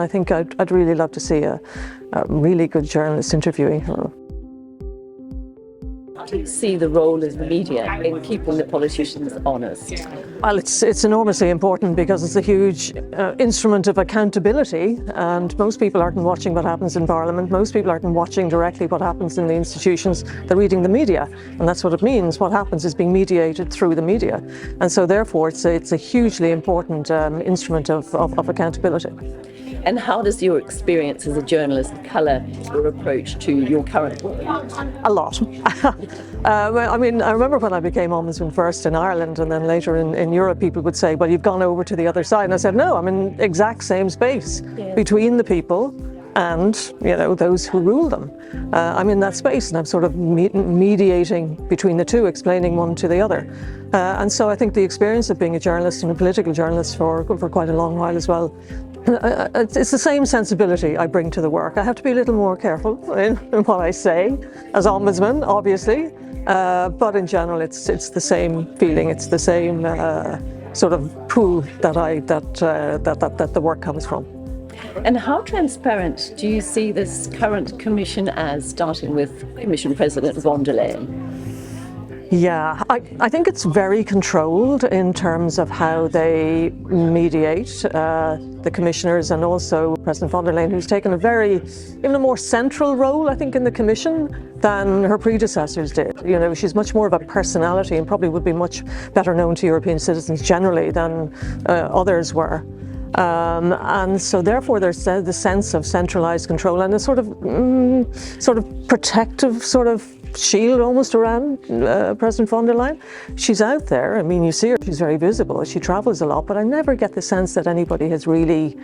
I think I'd really love to see a really good journalist interviewing her. Do you see the role of the media in keeping the politicians honest? Well, it's enormously important because it's a huge instrument of accountability, and most people aren't watching what happens in Parliament. Most people aren't watching directly what happens in the institutions. They're reading the media, and that's what it means. What happens is being mediated through the media, and so therefore it's a hugely important instrument of accountability. And how does your experience as a journalist colour your approach to your current work? A lot. I mean, I remember when I became Ombudsman first in Ireland, and then later in Europe, people would say, well, you've gone over to the other side. And I said, no, I'm in the exact same space between the people and, those who rule them. I'm in that space, and I'm sort of mediating between the two, explaining one to the other. And so I think the experience of being a journalist and a political journalist for quite a long while as well, it's the same sensibility I bring to the work. I have to be a little more careful in what I say as Ombudsman, obviously, but in general it's the same feeling, it's the same sort of pool that the work comes from. And how transparent do you see this current Commission as, starting with Commission President von der Leyen? Yeah, I think it's very controlled in terms of how they mediate the commissioners, and also President von der Leyen, who's taken even a more central role, I think, in the Commission than her predecessors did. She's much more of a personality and probably would be much better known to European citizens generally than others were. And so therefore there's the sense of centralised control and a sort of protective sort of shield almost around President von der Leyen. She's out there. I mean, you see her, she's very visible. She travels a lot, but I never get the sense that anybody has really,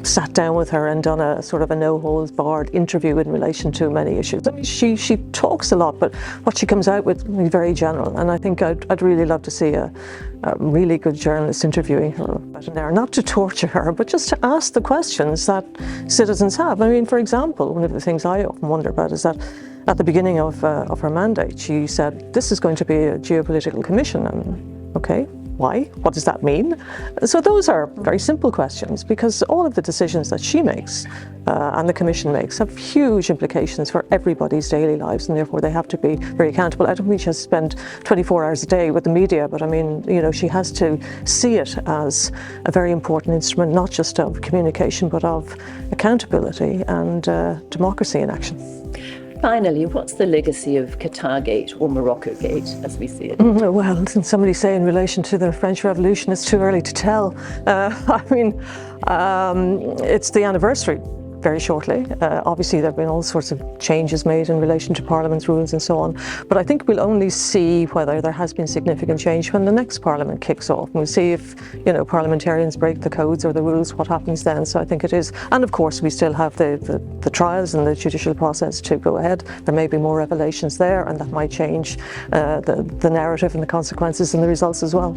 sat down with her and done a sort of a no-holds-barred interview in relation to many issues. I mean, she talks a lot, but what she comes out with is very general, and I think I'd really love to see a really good journalist interviewing her. Not to torture her, but just to ask the questions that citizens have. I mean, for example, one of the things I often wonder about is that at the beginning of her mandate, she said, this is going to be a geopolitical commission. And okay, why? What does that mean? So those are very simple questions, because all of the decisions that she makes and the Commission makes have huge implications for everybody's daily lives, and therefore they have to be very accountable. I don't mean she has to spend 24 hours a day with the media, but I mean, she has to see it as a very important instrument, not just of communication, but of accountability and democracy in action. Finally, what's the legacy of Qatargate or Morocco-gate, as we see it? Well, didn't somebody say in relation to the French Revolution, it's too early to tell. I mean, it's the anniversary very shortly. Obviously, there have been all sorts of changes made in relation to Parliament's rules and so on. But I think we'll only see whether there has been significant change when the next Parliament kicks off. And we'll see if, parliamentarians break the codes or the rules, what happens then. So I think it is. And of course, we still have the trials and the judicial process to go ahead. There may be more revelations there, and that might change the narrative and the consequences and the results as well.